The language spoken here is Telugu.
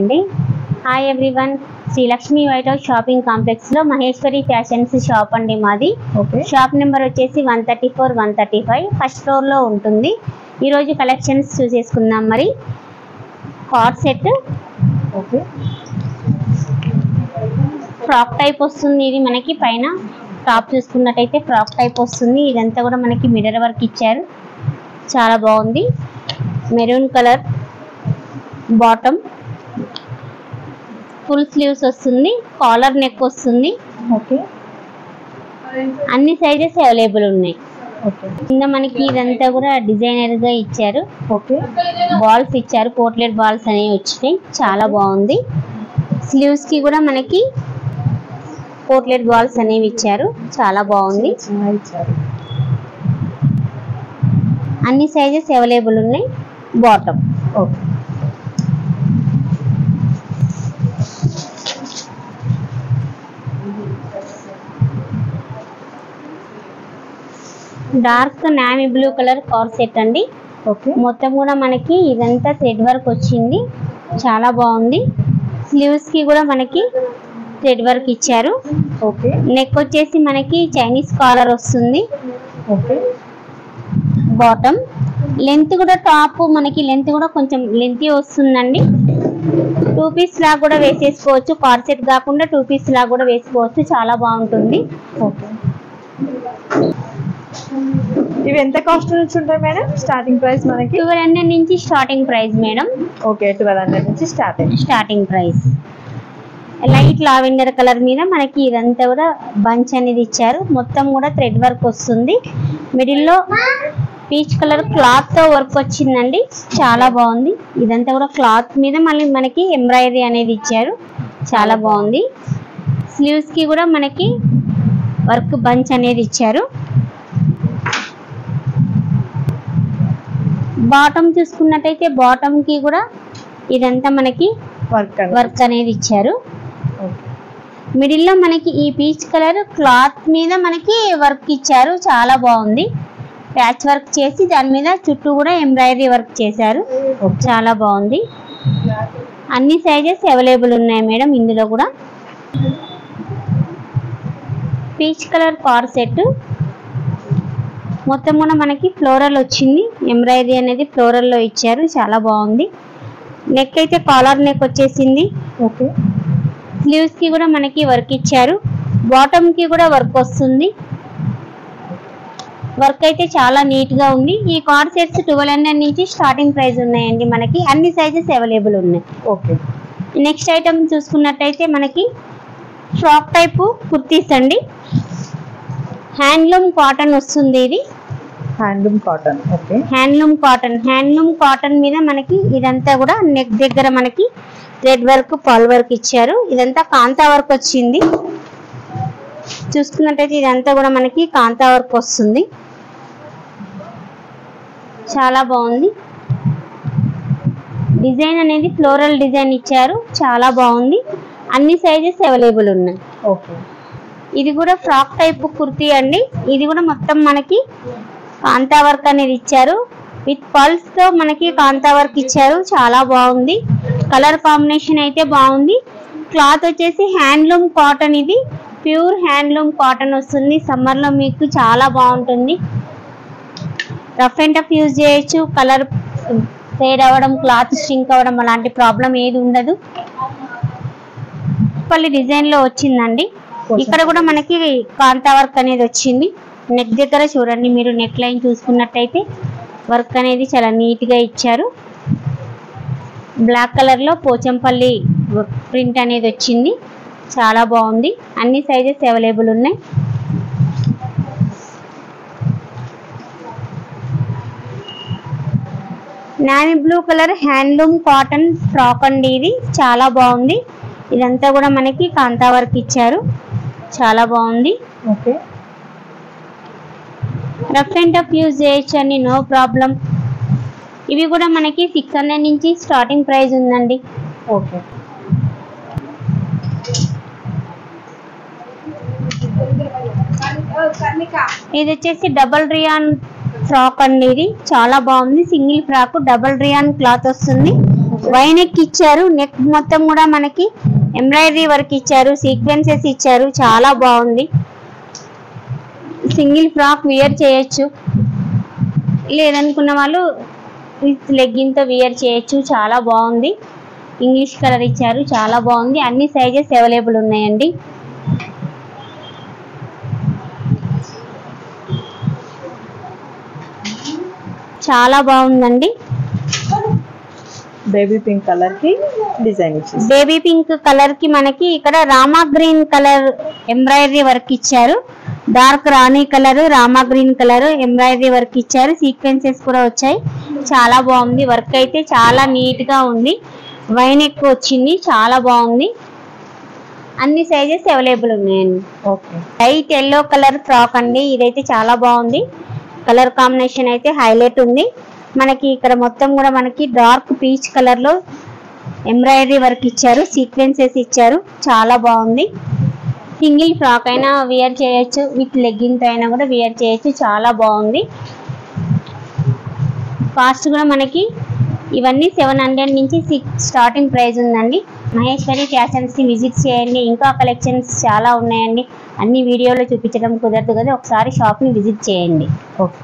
అండి. Hi everyone, Srilakshmi white house shopping complex లో మహేశ్వరి ఫ్యాషన్స్ షాప్ అండి మాది. షాప్ నెంబర్ వచ్చేసి 134, 135 ఫస్ట్ ఫ్లోర్ లో ఉంటుంది. ఈ రోజు కలెక్షన్స్ చూసేసుకుందాం. మరి కార్డ్ సెట్ ఫ్రాక్ టైప్ వస్తుంది. ఇది మనకి పైన టాప్ చూసుకున్నట్టయితే ఫ్రాక్ టైప్ వస్తుంది. ఇదంతా కూడా మనకి మిర్రర్ వర్క్ ఇచ్చారు, చాలా బాగుంది. Maroon colour bottom, full sleeves వస్తుంది, కాలర్ నెక్ వస్తుంది. అన్ని సైజెస్ అవైలబుల్ ఉన్నాయి. కింద మనకి ఇదంతా కూడా డిజైనర్ గా ఇచ్చారు. బాల్స్ ఇచ్చారు, పోర్ట్లెట్ బాల్స్ అనేవి వచ్చినాయి, చాలా బాగుంది. స్లీవ్స్ కి కూడా మనకి పోర్ట్లెట్ బాల్స్ అనేవి ఇచ్చారు, చాలా బాగుంది. అన్ని సైజెస్ అవైలబుల్ ఉన్నాయి. Bottom dark navy blue colour card set అండి. మొత్తం కూడా మనకి ఇదంతా థ్రెడ్ వర్క్ వచ్చింది, చాలా బాగుంది. స్లీవ్స్ కి కూడా మనకి థ్రెడ్ వర్క్ ఇచ్చారు. నెక్ వచ్చేసి మనకి చైనీస్ కాలర్ వస్తుంది. బాటమ్ లెంత్ కూడా టాప్ మనకి లెంత్ కూడా కొంచెం లెంతీ వస్తుందండి. 2 పీస్ లాగా కూడా వేసేసుకోవచ్చు, కార్డ్ సెట్ కాకుండా 2 పీస్ లాగా కూడా వేసుకోవచ్చు, చాలా బాగుంటుంది. ఇవి ఎంత కాస్ట్ నుంచి ఉంటాయి మేడం? స్టార్టింగ్ ప్రైస్ మనకి 1200 నుంచి స్టార్టింగ్ ప్రైస్ మేడం. 1200 నుంచి starting price. Light lavender colour మీద మనకి ఇదంతా కూడా బంచ్ అనేది ఇచ్చారు. మొత్తం కూడా థ్రెడ్ వర్క్ వస్తుంది. మిడిల్ లో పీచ్ కలర్ క్లాత్ తో వర్క్ వచ్చిందండి, చాలా బాగుంది. ఇదంతా కూడా క్లాత్ మీద మళ్ళీ మనకి ఎంబ్రాయిడరీ అనేది ఇచ్చారు, చాలా బాగుంది. స్లీవ్స్ కి కూడా మనకి వర్క్ బంచ్ అనేది ఇచ్చారు. బాటమ్ చూసుకున్నట్టయితే బాటమ్ కి కూడా ఇదంతా మనకి వర్క్ అనేది ఇచ్చారు. మిడిల్ లో మనకి ఈ పీచ్ కలర్ క్లాత్ మీద మనకి వర్క్ ఇచ్చారు, చాలా బాగుంది. ప్యాచ్ వర్క్ చేసి దాని మీద చుట్టూ కూడా ఎంబ్రాయిడరీ వర్క్ చేశారు, చాలా బాగుంది. అన్ని సైజెస్ అవైలబుల్ ఉన్నాయి మేడం. ఇందులో కూడా పీచ్ కలర్ కార్డ్ సెట్ మొత్తం కూడా మనకి ఫ్లోరల్ వచ్చింది, ఎంబ్రాయిడరీ అనేది ఫ్లోరల్ లో ఇచ్చారు, చాలా బాగుంది. నెక్ అయితే కాలర్ నెక్ వచ్చేసింది. స్లీవ్స్ కి కూడా మనకి వర్క్ ఇచ్చారు. బాటమ్ కి కూడా వర్క్ వస్తుంది. వర్క్ అయితే చాలా నీట్ గా ఉంది. ఈ కార్డ్ సెట్స్ 1200 నుంచి స్టార్టింగ్ ప్రైస్ ఉన్నాయండి మనకి. అన్ని సైజెస్ అవైలబుల్ ఉన్నాయి. నెక్స్ట్ ఐటమ్ చూసుకున్నట్టయితే మనకి ఫ్రాక్ టైప్ కుర్తీస్ అండి. హ్యాండ్లూమ్ కాటన్ వస్తుంది. ఇది హ్యాండ్లూమ్ కాటన్ మీద మనకి ఇదంతా కూడా నెక్ దగ్గర మనకి థ్రెడ్ వర్క్ పల్ వర్క్ ఇచ్చారు. ఇదంతా కాంతా వర్క్ వచ్చింది. చూసుకున్నట్టయితే ఇదంతా కూడా మనకి కాంతా వర్క్ వస్తుంది, చాలా బాగుంది. డిజైన్ అనేది ఫ్లోరల్ డిజైన్ ఇచ్చారు, చాలా బాగుంది. అన్ని సైజెస్ అవైలబుల్ ఉన్నాయి. ఇది కూడా ఫ్రాక్ టైప్ కుర్తీ అండి. ఇది కూడా మొత్తం మనకి కాంతా వర్క్ అనేది ఇచ్చారు. విత్ పల్స్ తో మనకి కాంతా వర్క్ ఇచ్చారు, చాలా బాగుంది. కలర్ కాంబినేషన్ అయితే బాగుంది. క్లాత్ వచ్చేసి హ్యాండ్లూమ్ కాటన్, ఇది ప్యూర్ హ్యాండ్లూమ్ కాటన్ వస్తుంది. సమ్మర్ లో మీకు చాలా బాగుంటుంది. రఫ్ అండ్ టఫ్ యూజ్ చేయొచ్చు. కలర్ ఫేడ్ అవ్వడం, క్లాత్ స్ట్రింక్ అవ్వడం అలాంటి ప్రాబ్లం ఏది ఉండదు. పల్లి డిజైన్ లో వచ్చిందండి. ఇక్కడ కూడా మనకి కాంతా వర్క్ అనేది వచ్చింది. నెక్ దగ్గర చూడండి, మీరు నెక్ లైన్ చూసుకున్నట్టయితే వర్క్ అనేది చాలా నీట్ గా ఇచ్చారు. బ్లాక్ కలర్ లో పోచంపల్లి ప్రింట్ అనేది వచ్చింది, చాలా బాగుంది. అన్ని సైజెస్ అవైలబుల్ ఉన్నాయి. Navy blue colour handloom cotton frock అండి. ఇది చాలా బాగుంది. ఇదంతా కూడా మనకి కాంతా వర్క్ ఇచ్చారు, చాలా బాగుంది. రఫ్ అండ్ టఫ్ యూజ్ చేయొచ్చు అండి, నో ప్రాబ్లం. ఇవి కూడా మనకి 600 నుంచి స్టార్టింగ్ ప్రైస్ ఉందండి. ఇది వచ్చేసి డబల్ రియాన్ ఫ్రాక్ అండి. ఇది చాలా బాగుంది. Single frock, double rayon cloth వస్తుంది, వైనెక్ ఇచ్చారు. నెక్ మొత్తం కూడా మనకి ఎంబ్రాయిడరీ వర్క్ ఇచ్చారు, సీక్వెన్సెస్ ఇచ్చారు. చాలా బాగుంది. సింగిల్ ఫ్రాక్ వియర్ చేయొచ్చు, లేదనుకున్న వాళ్ళు విత్ లెగ్గిన్ తో వియర్ చేయొచ్చు. చాలా బాగుంది. ఇంగ్లీష్ కలర్ ఇచ్చారు, చాలా బాగుంది. అన్ని సైజెస్ అవైలబుల్ ఉన్నాయండి. చాలా బాగుందండి. బేబీ పింక్ కలర్ కి డిజైన్ ఇచ్చేసి, బేబీ పింక్ కలర్ కి మనకి ఇక్కడ Rama green colour embroidery work ఇచ్చారు. Dark Rani colour, Rama green colour embroidery work ఇచ్చారు. సీక్వెన్సెస్ కూడా వచ్చాయి. చాలా బాగుంది. వర్క్ అయితే చాలా నీట్ గా ఉంది. వైనెక్ వచ్చింది, చాలా బాగుంది. అన్ని సైజెస్ అవైలబుల్ ఉన్నాయండి. Okay. Light yellow colour frock అండి. ఇదైతే చాలా బాగుంది. కలర్ కాంబినేషన్ అయితే హైలైట్ ఉంది. మనకి ఇక్కడ మొత్తం కూడా మనకి డార్క్ పీచ్ కలర్ లో ఎంబ్రాయిడరీ వర్క్ ఇచ్చారు, సీక్వెన్సెస్ ఇచ్చారు. చాలా బాగుంది. సింగిల్ ఫ్రాక్ అయినా వియర్ చేయొచ్చు, విత్ లెగ్గిన్ తో అయినా కూడా వియర్ చేయొచ్చు. చాలా బాగుంది. కాస్ట్ కూడా మనకి ఇవన్నీ 700 నుంచి 6 స్టార్టింగ్ ప్రైస్ ఉందండి. మహేశ్వరి ఫ్యాషన్స్ ని విజిట్ చేయండి. ఇంకా కలెక్షన్స్ చాలా ఉన్నాయండి. అన్ని వీడియోలో చూపించడం కుదరదు కదా, ఒకసారి షాప్ ని విజిట్ చేయండి. ఓకే.